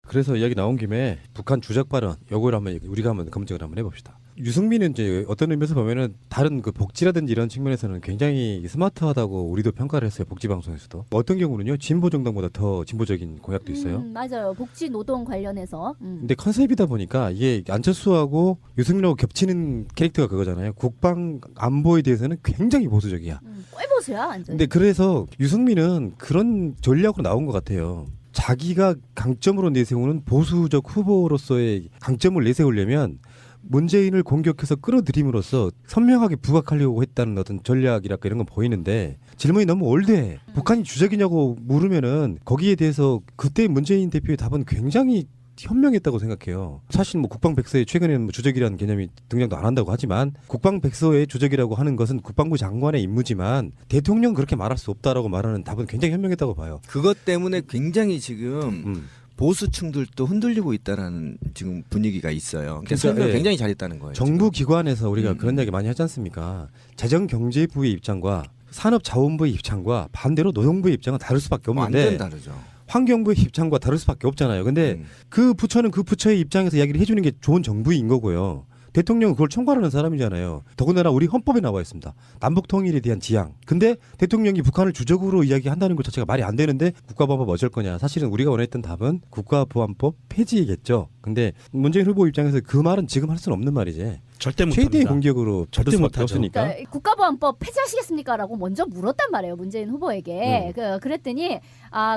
그래서 이야기 나온 김에 북한 주적 발언 요걸 한번 우리가 한번 검증을 한번 해봅시다. 유승민은 이제 어떤 의미에서 보면은 다른 그 복지라든지 이런 측면에서는 굉장히 스마트하다고 우리도 평가를 했어요. 복지 방송에서도. 어떤 경우는요 진보 정당보다 더 진보적인 공약도 있어요. 맞아요. 복지 노동 관련해서. 근데 컨셉이다 보니까 이게 안철수하고 유승민하고 겹치는 캐릭터가 그거잖아요. 국방 안보에 대해서는 굉장히 보수적이야. 꼴보수야 완전. 근데 그래서 유승민은 그런 전략으로 나온 것 같아요. 자기가 강점으로 내세우는 보수적 후보로서의 강점을 내세우려면 문재인을 공격해서 끌어들임으로써 선명하게 부각하려고 했다는 어떤 전략이랄까 이런 건 보이는데 질문이 너무 올드해. 북한이 주적이냐고 물으면은 거기에 대해서 그때 문재인 대표의 답은 굉장히 현명했다고 생각해요. 사실 뭐 국방백서에 최근에는 뭐 주적이라는 개념이 등장도 안 한다고 하지만 국방백서의 주적이라고 하는 것은 국방부 장관의 임무지만 대통령 그렇게 말할 수 없다라고 말하는 답은 굉장히 현명했다고 봐요. 그것 때문에 굉장히 지금 보수층들도 흔들리고 있다라는 지금 분위기가 있어요. 그러니까 설명 예. 굉장히 잘했다는 거예요. 정부 지금. 기관에서 우리가 그런 이야기 많이 하지 않습니까? 재정경제부의 입장과 산업자원부의 입장과 반대로 노동부의 입장은 다를 수밖에 없는데 완전 다르죠. 환경부의 입장과 다를 수밖에 없잖아요. 근데 그 부처는 그 부처의 입장에서 이야기를 해주는 게 좋은 정부인 거고요. 대통령은 그걸 총괄하는 사람이잖아요. 더군다나 우리 헌법에 나와 있습니다. 남북 통일에 대한 지향. 근데 대통령이 북한을 주적으로 이야기한다는 것 자체가 말이 안 되는데 국가보안법 어쩔 거냐. 사실은 우리가 원했던 답은 국가보안법 폐지겠죠. 근데 문재인 후보 입장에서 그 말은 지금 할 수는 없는 말이지. 절대 못합니다. 최대의 공격으로 절대 절대 수밖에 못하죠. 없으니까. 그러니까 국가보안법 폐지하시겠습니까라고 먼저 물었단 말이에요. 문재인 후보에게. 그랬더니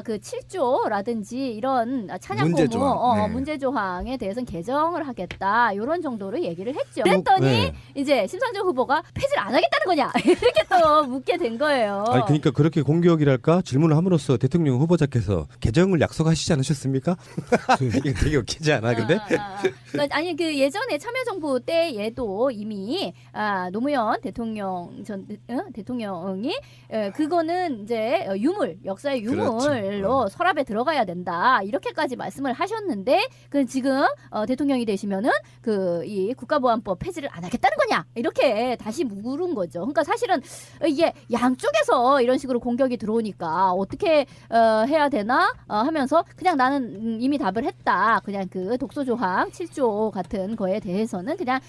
그 7조라든지 이런 찬양 문제 고무 조항. 네. 문제 조항에 대해서는 개정을 하겠다. 이런 정도로 얘기를 했죠. 그랬더니 네. 이제 심상정 후보가 폐지를 안 하겠다는 거냐 이렇게 또 묻게 된 거예요. 아니 그러니까 그렇게 공격이랄까 질문을 함으로써 대통령 후보자께서 개정을 약속하시지 않으셨습니까? 이거 되게 웃기지 않아? 근데 그러니까 아니 그 예전에 참여정부 때에도 이미 노무현 대통령 전 대통령이 그거는 이제 유물 역사의 유물로 그렇죠. 서랍에 들어가야 된다 이렇게까지 말씀을 하셨는데 그 지금 대통령이 되시면은 그 이 국가보안법 폐지를 안 하겠다는 거냐 이렇게 다시 물은 거죠. 그러니까 사실은 이게 양쪽에서 이런 식으로 공격이 들어오니까 어떻게 해야 되나 하면서 그냥 나는 이미 답을 했다. 그냥 그 독소조항 7조 같은 거에 대해서는 그냥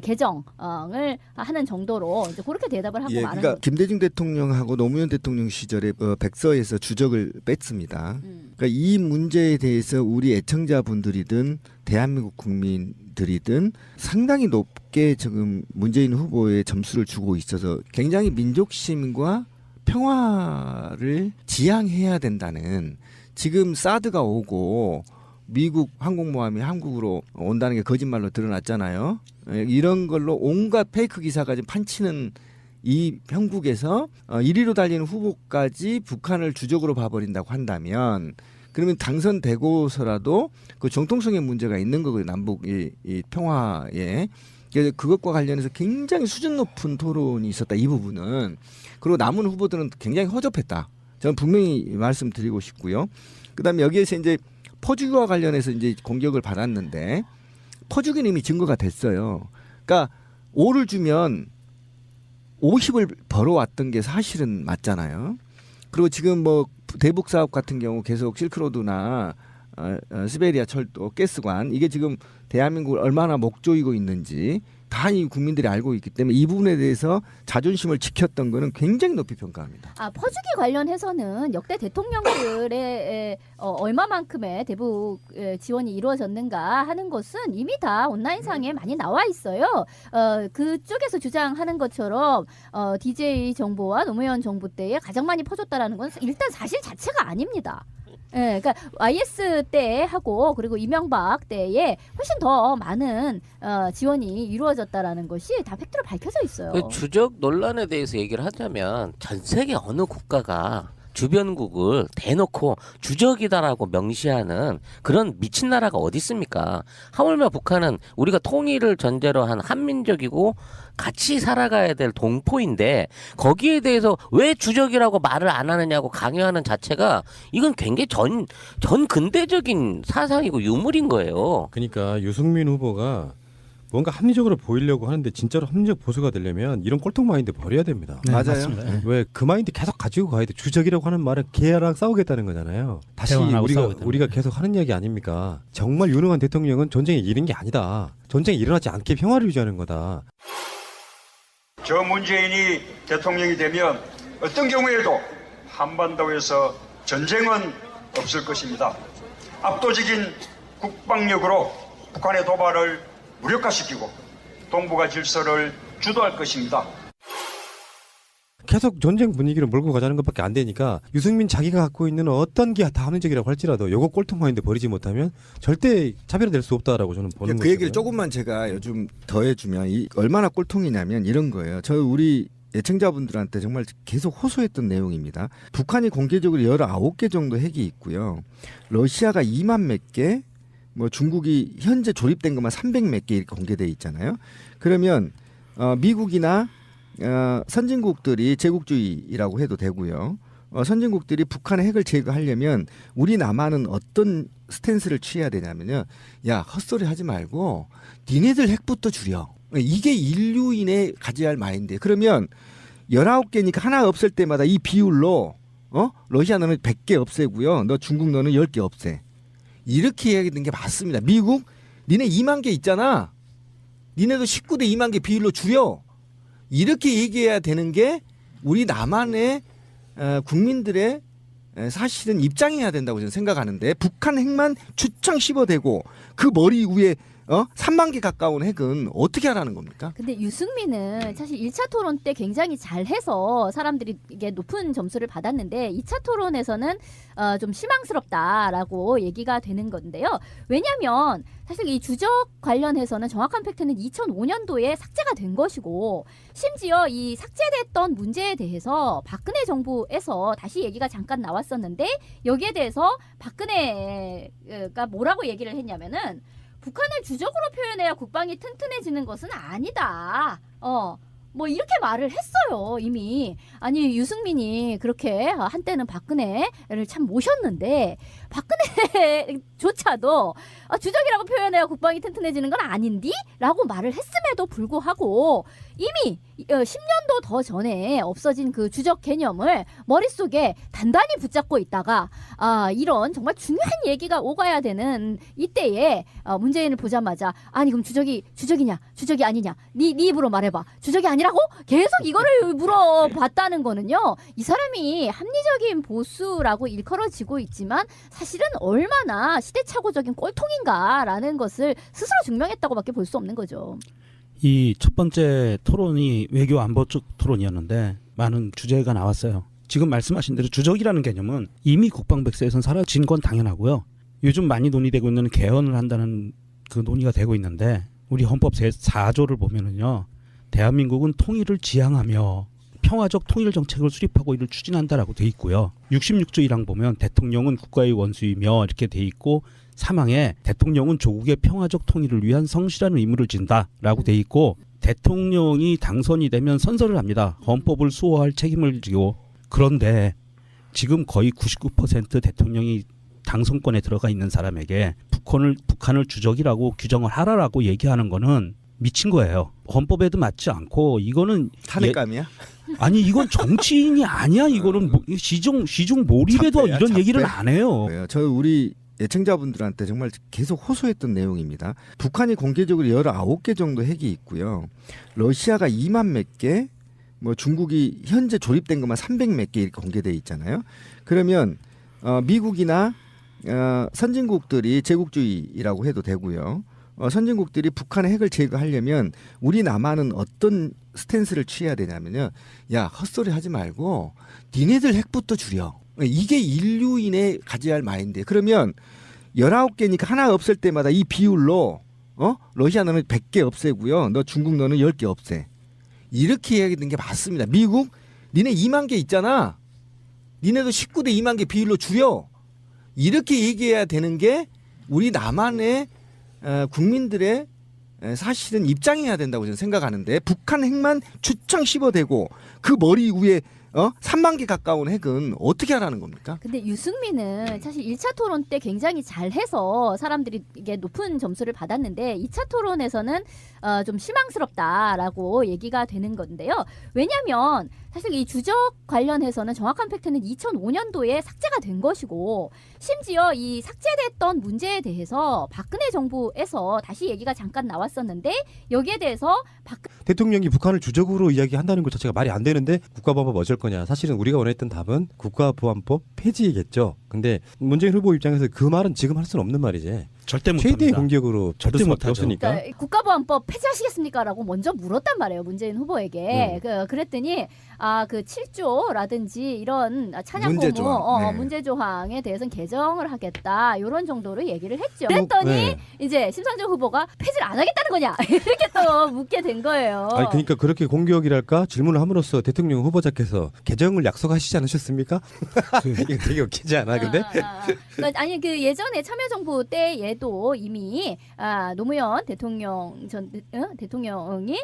개정을 하는 정도로 이제 그렇게 대답을 하고 예, 마는 그러니까 거죠. 김대중 대통령하고 노무현 대통령 시절에 백서에서 주적을 뺐습니다. 그러니까 이 문제에 대해서 우리 애청자분들이든 대한민국 국민들이든 상당히 높게 지금 문재인 후보의 점수를 주고 있어서 굉장히 민족심과 평화를 지향해야 된다는 지금 사드가 오고 미국 항공모함이 한국으로 온다는 게 거짓말로 드러났잖아요. 이런 걸로 온갖 페이크 기사가 지금 판치는 이 형국에서 1위로 달리는 후보까지 북한을 주적으로 봐버린다고 한다면 그러면 당선되고서라도 그 정통성의 문제가 있는 거고요. 남북 이 평화에. 그래서 그것과 관련해서 굉장히 수준 높은 토론이 있었다. 이 부분은. 그리고 남은 후보들은 굉장히 허접했다. 저는 분명히 말씀드리고 싶고요. 그다음에 여기에서 이제 퍼주기와 관련해서 이제 공격을 받았는데 퍼주기는 이미 증거가 됐어요. 그러니까 5를 주면 50을 벌어왔던 게 사실은 맞잖아요. 그리고 지금 뭐 대북 사업 같은 경우 계속 실크로드나 시베리아 철도, 가스관 이게 지금 대한민국을 얼마나 목조이고 있는지 다 이 국민들이 알고 있기 때문에 이 부분에 대해서 자존심을 지켰던 거는 굉장히 높이 평가합니다. 퍼주기 관련해서는 역대 대통령들의 얼마만큼의 대북 지원이 이루어졌는가 하는 것은 이미 다 온라인상에 많이 나와 있어요. 그쪽에서 주장하는 것처럼 DJ 정부와 노무현 정부 때에 가장 많이 퍼줬다라는 건 일단 사실 자체가 아닙니다. 예, 그러니까 YS 때 하고 그리고 이명박 때에 훨씬 더 많은 지원이 이루어졌다라는 것이 다 팩트로 밝혀져 있어요. 그 주적 논란에 대해서 얘기를 하자면 전 세계 어느 국가가 주변국을 대놓고 주적이다라고 명시하는 그런 미친 나라가 어디 있습니까? 하물며 북한은 우리가 통일을 전제로 한 한민족이고 같이 살아가야 될 동포인데 거기에 대해서 왜 주적이라고 말을 안 하느냐고 강요하는 자체가 이건 굉장히 전 근대적인 사상이고 유물인 거예요. 그러니까 유승민 후보가 뭔가 합리적으로 보이려고 하는데 진짜로 합리적 보수가 되려면 이런 꼴통 마인드 버려야 됩니다. 맞아요. 맞습니다. 네. 왜 그 마인드 계속 가지고 가야 돼? 주적이라고 하는 말은 걔랑 싸우겠다는 거잖아요. 다시 대화하고 싸우겠다는 우리가 거예요. 계속 하는 이야기 아닙니까? 정말 유능한 대통령은 전쟁에 이른 게 아니다. 전쟁이 일어나지 않게 평화를 유지하는 거다. 저 문재인이 대통령이 되면 어떤 경우에도 한반도에서 전쟁은 없을 것입니다. 압도적인 국방력으로 북한의 도발을 무력화시키고 동북아 질서를 주도할 것입니다. 계속 전쟁 분위기를 몰고 가자는 것밖에 안 되니까 유승민 자기가 갖고 있는 어떤 게 다 합리적이라고 할지라도 요거 꼴통 마인드 버리지 못하면 절대 차별화될 수 없다라고 저는 보는 그 거죠. 얘기를 조금만 제가 요즘 더해주면 얼마나 꼴통이냐면 이런 거예요. 저 우리 애청자분들한테 정말 계속 호소했던 내용입니다. 북한이 공개적으로 19개 정도 핵이 있고요. 러시아가 2만 몇 개, 뭐 중국이 현재 조립된 것만 300 몇 개 이렇게 공개돼 있잖아요. 그러면 미국이나 선진국들이 제국주의라고 해도 되고요. 선진국들이 북한의 핵을 제거하려면 우리 남한은 어떤 스탠스를 취해야 되냐면요. 야, 헛소리 하지 말고 니네들 핵부터 줄여. 이게 인류인의 가져야 할 마인드. 그러면 19개니까 하나 없앨 때마다 이 비율로 러시아 너는 100개 없애고요. 너 중국 너는 10개 없애. 이렇게 이야기하는 게 맞습니다. 미국 니네 2만 개 있잖아. 니네도 19대 2만 개 비율로 줄여. 이렇게 얘기해야 되는 게 우리 남한의 국민들의 사실은 입장이어야 된다고 저는 생각하는데 북한 핵만 추창 씹어대고 그 머리 위에 3만 개 가까운 핵은 어떻게 하라는 겁니까? 근데 유승민은 사실 1차 토론 때 굉장히 잘해서 사람들이 이게 높은 점수를 받았는데 2차 토론에서는 좀 실망스럽다라고 얘기가 되는 건데요. 왜냐하면 사실 이 주적 관련해서는 정확한 팩트는 2005년도에 삭제가 된 것이고 심지어 이 삭제됐던 문제에 대해서 박근혜 정부에서 다시 얘기가 잠깐 나왔었는데 여기에 대해서 박근혜가 뭐라고 얘기를 했냐면은 북한을 주적으로 표현해야 국방이 튼튼해지는 것은 아니다. 뭐 이렇게 말을 했어요 이미. 아니 유승민이 그렇게 한때는 박근혜를 참 모셨는데 박근혜조차도 주적이라고 표현해야 국방이 튼튼해지는 건 아닌디? 라고 말을 했음에도 불구하고 이미 10년도 더 전에 없어진 그 주적 개념을 머릿속에 단단히 붙잡고 있다가 이런 정말 중요한 얘기가 오가야 되는 이때에 문재인을 보자마자 아니 그럼 주적이냐 주적이 아니냐 네 입으로 말해봐 주적이 아니라고? 계속 이거를 물어봤다는 거는요 이 사람이 합리적인 보수라고 일컬어지고 있지만 사실은 얼마나 시대착오적인 꼴통인가라는 것을 스스로 증명했다고밖에 볼 수 없는 거죠. 이 첫 번째 토론이 외교 안보 쪽 토론이었는데 많은 주제가 나왔어요. 지금 말씀하신 대로 주적이라는 개념은 이미 국방백서에선 사라진 건 당연하고요. 요즘 많이 논의되고 있는 개헌을 한다는 그 논의가 되고 있는데 우리 헌법 제4조를 보면은요. 대한민국은 통일을 지향하며 평화적 통일 정책을 수립하고 이를 추진한다라고 돼 있고요. 66조 1항 보면 대통령은 국가의 원수이며 이렇게 돼 있고 3항에 대통령은 조국의 평화적 통일을 위한 성실한 의무를 진다라고 돼 있고 대통령이 당선이 되면 선서를 합니다. 헌법을 수호할 책임을 지고 그런데 지금 거의 99% 대통령이 당선권에 들어가 있는 사람에게 북한을 주적이라고 규정을 하라라고 얘기하는 거는 미친 거예요. 헌법에도 맞지 않고 이거는 탄핵감이야? 아니 이건 정치인이 아니야. 이거는 시중 몰입에도 잡배야, 이런 잡배. 얘기를 안 해요. 왜요? 저 우리 애청자분들한테 정말 계속 호소했던 내용입니다. 북한이 공개적으로 19개 정도 핵이 있고요. 러시아가 2만 몇 개, 뭐 중국이 현재 조립된 것만 300 몇 개 이렇게 공개돼 있잖아요. 그러면 미국이나 선진국들이 제국주의라고 해도 되고요. 선진국들이 북한의 핵을 제거하려면 우리 남한은 어떤 스탠스를 취해야 되냐면요. 야, 헛소리 하지 말고 니네들 핵부터 줄여. 이게 인류인의 가져야 할 마인드. 그러면 19개니까 하나 없앨 때마다 이 비율로 러시아 너는 100개 없애고요. 너 중국 너는 10개 없애. 이렇게 이야기하는 게 맞습니다. 미국 니네 2만 개 있잖아. 니네도 19대 2만 개 비율로 줄여. 이렇게 얘기해야 되는 게 우리 남한의 국민들의 사실은 입장이어야 된다고 저는 생각하는데 북한 핵만 추창 씹어대고 그 머리 위에 3만 개 가까운 핵은 어떻게 하라는 겁니까? 근데 유승민은 사실 1차 토론 때 굉장히 잘해서 사람들이 이게 높은 점수를 받았는데 2차 토론에서는 좀 실망스럽다라고 얘기가 되는 건데요. 왜냐하면 사실 이 주적 관련해서는 정확한 팩트는 2005년도에 삭제가 된 것이고 심지어 이 삭제됐던 문제에 대해서 박근혜 정부에서 다시 얘기가 잠깐 나왔었는데 여기에 대해서 대통령이 북한을 주적으로 이야기한다는 것 자체가 말이 안 되는데 국가보안법 어쩔 거냐. 사실은 우리가 원했던 답은 국가보안법 폐지겠죠. 근데 문재인 후보 입장에서 그 말은 지금 할 수는 없는 말이지. 절대 못합니다. 최대의 공격으로 절대 절대 못하죠. 없으니까. 그러니까 국가보안법 폐지하시겠습니까라고 먼저 물었단 말이에요. 문재인 후보에게. 그랬더니 그 7조라든지 이런 찬양 문제 고무 조항. 네. 문제 조항에 대해서는 개정을 하겠다. 이런 정도로 얘기를 했죠. 그랬더니 네. 이제 심상정 후보가 폐지를 안 하겠다는 거냐 이렇게 또 묻게 된 거예요. 아니 그러니까 그렇게 공격이랄까 질문을 함으로써 대통령 후보자께서 개정을 약속하시지 않으셨습니까? 이거 되게 웃기지 않아 근데? 그러니까 아니 그 예전에 참여정부 때에도 이미 노무현 대통령 전 대통령이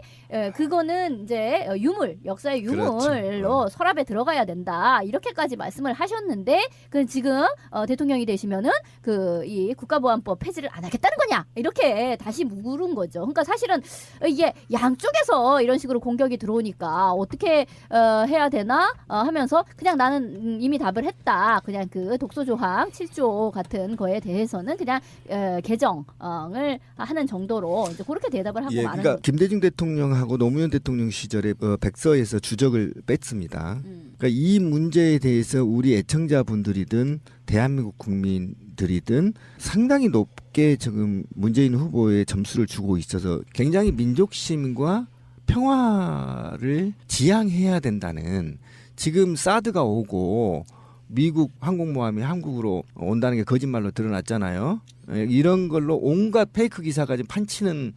그거는 이제 유물 역사의 유물로 그렇죠. 서랍에 들어가야 된다 이렇게까지 말씀을 하셨는데 그 지금 대통령이 되시면은 그 이 국가보안법 폐지를 안 하겠다는 거냐 이렇게 다시 물은 거죠. 그러니까 사실은 이게 양쪽에서 이런 식으로 공격이 들어오니까 어떻게 해야 되나 하면서 그냥 나는 이미 답을 했다. 그냥 그 독소조항 7조 같은 거에 대해서는 그냥 개정을 하는 정도로 이제 그렇게 대답을 하고 마는 그러니까 거죠. 김대중 대통령하고 노무현 대통령 시절에 백서에서 주적을 뺐습니다. 그러니까 이 문제에 대해서 우리 애청자분들이든 대한민국 국민들이든 상당히 높게 지금 문재인 후보의 점수를 주고 있어서 굉장히 민족심과 평화를 지향해야 된다는 지금 사드가 오고 미국 항공모함이 한국으로 온다는 게 거짓말로 드러났잖아요. 이런 걸로 온갖 페이크 기사가 지금 판치는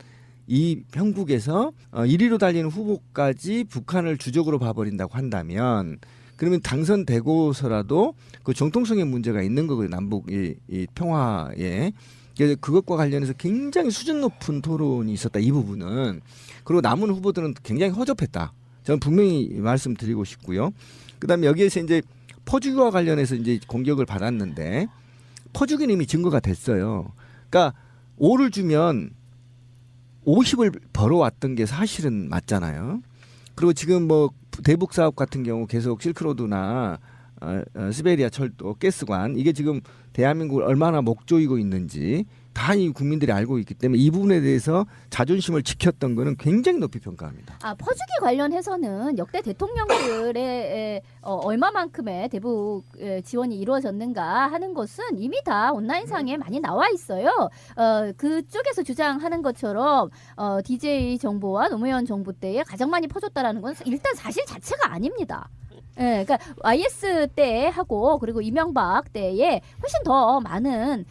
이 형국에서 1위로 달리는 후보까지 북한을 주적으로 봐버린다고 한다면 그러면 당선되고서라도 그 정통성의 문제가 있는 거거든요. 남북 이 평화에. 그래서 그것과 관련해서 굉장히 수준 높은 토론이 있었다. 이 부분은. 그리고 남은 후보들은 굉장히 허접했다. 저는 분명히 말씀드리고 싶고요. 그다음에 여기에서 이제 퍼주기와 관련해서 이제 공격을 받았는데 퍼주기는 이미 증거가 됐어요. 그러니까 5를 주면 50을 벌어왔던 게 사실은 맞잖아요. 그리고 지금 뭐 대북 사업 같은 경우 계속 실크로드나 시베리아 철도, 가스관 이게 지금 대한민국을 얼마나 목조이고 있는지 다 이 국민들이 알고 있기 때문에 이 부분에 대해서 자존심을 지켰던 거는 굉장히 높이 평가합니다. 퍼주기 관련해서는 역대 대통령들의 얼마만큼의 대북 지원이 이루어졌는가 하는 것은 이미 다 온라인상에 많이 나와 있어요. 그쪽에서 주장하는 것처럼 DJ 정부와 노무현 정부 때에 가장 많이 퍼줬다라는 건 일단 사실 자체가 아닙니다. 예, 그러니까 YS 때 하고 그리고 이명박 때에 훨씬 더 많은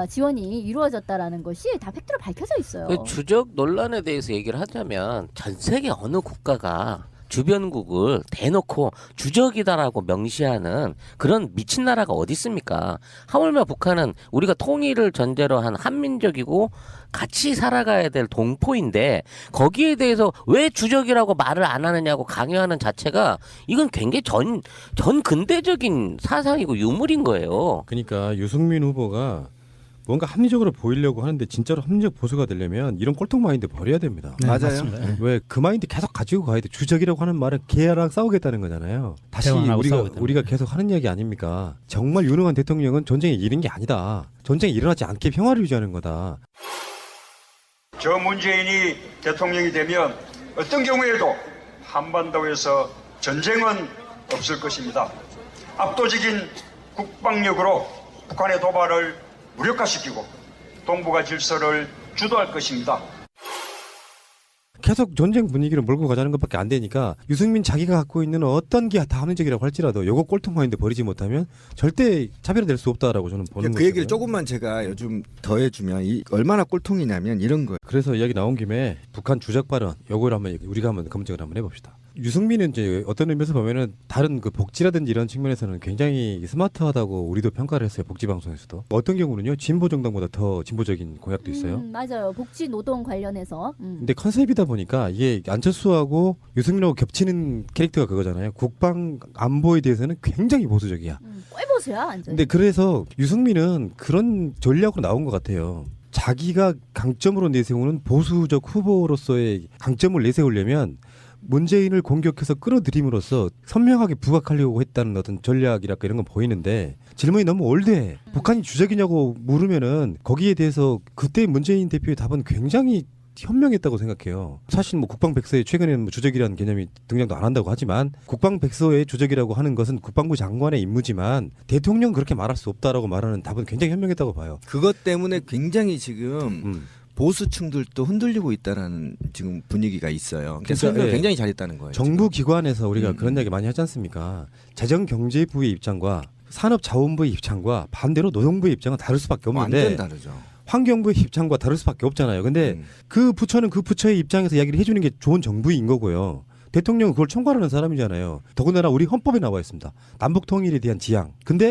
지원이 이루어졌다라는 것이 다 팩트로 밝혀져 있어요. 그 주적 논란에 대해서 얘기를 하자면 전 세계 어느 국가가 주변국을 대놓고 주적이다라고 명시하는 그런 미친 나라가 어디 있습니까? 하물며 북한은 우리가 통일을 전제로 한 한민족이고 같이 살아가야 될 동포인데 거기에 대해서 왜 주적이라고 말을 안 하느냐고 강요하는 자체가 이건 굉장히 전 근대적인 사상이고 유물인 거예요. 그러니까 유승민 후보가 뭔가 합리적으로 보이려고 하는데 진짜로 합리적 보수가 되려면 이런 꼴통 마인드 버려야 됩니다. 네, 맞아요. 맞습니다. 왜 그 마인드 계속 가지고 가야 돼. 주적이라고 하는 말은 걔랑 싸우겠다는 거잖아요. 다시 대왕하고 싸우겠다는 우리가 계속 하는 이야기 아닙니까? 정말 유능한 대통령은 전쟁에 이른 게 아니다. 전쟁이 일어나지 않게 평화를 유지하는 거다. 저 문재인이 대통령이 되면 어떤 경우에도 한반도에서 전쟁은 없을 것입니다. 압도적인 국방력으로 북한의 도발을 무력화시키고 동북아 질서를 주도할 것입니다. 계속 전쟁 분위기를 몰고 가자는 것밖에 안 되니까 유승민 자기가 갖고 있는 어떤 게 다 합리적이라고 할지라도 요거 꼴통 마인드 버리지 못하면 절대 차별화될 수 없다라고 저는 보는 그 거예요. 얘기를 조금만 제가 요즘 더해주면 얼마나 꼴통이냐면 이런 거예요. 그래서 이야기 나온 김에 북한 주적 발언 요걸 한번 우리가 한번 검증을 한번 해봅시다. 유승민은 이제 어떤 의미에서 보면은 다른 그 복지라든지 이런 측면에서는 굉장히 스마트하다고 우리도 평가를 했어요. 복지 방송에서도. 어떤 경우는요. 진보 정당보다 더 진보적인 공약도 있어요. 맞아요. 복지 노동 관련해서. 근데 컨셉이다 보니까 이게 안철수하고 유승민하고 겹치는 캐릭터가 그거잖아요. 국방 안보에 대해서는 굉장히 보수적이야. 꽤 보세요, 완전. 근데 그래서 유승민은 그런 전략으로 나온 것 같아요. 자기가 강점으로 내세우는 보수적 후보로서의 강점을 내세우려면 문재인을 공격해서 끌어들임으로써 선명하게 부각하려고 했다는 어떤 전략이랄까 이런 건 보이는데 질문이 너무 올드해. 북한이 주적이냐고 물으면은 거기에 대해서 그때 문재인 대표의 답은 굉장히 현명했다고 생각해요. 사실 뭐 국방백서에 최근에는 뭐 주적이라는 개념이 등장도 안 한다고 하지만 국방백서의 주적이라고 하는 것은 국방부 장관의 임무지만 대통령 그렇게 말할 수 없다라고 말하는 답은 굉장히 현명했다고 봐요. 그것 때문에 굉장히 지금 보수층들도 흔들리고 있다라는 지금 분위기가 있어요. 그러니까 설명 예. 굉장히 잘했다는 거예요. 정부 지금. 기관에서 우리가 그런 이야기 많이 하지 않습니까? 재정경제부의 입장과 산업자원부의 입장과 반대로 노동부의 입장은 다를 수밖에 없는데 완전 다르죠. 환경부의 입장과 다를 수밖에 없잖아요. 근데 그 부처는 그 부처의 입장에서 이야기를 해주는 게 좋은 정부인 거고요. 대통령은 그걸 총괄하는 사람이잖아요. 더군다나 우리 헌법에 나와 있습니다. 남북 통일에 대한 지향. 근데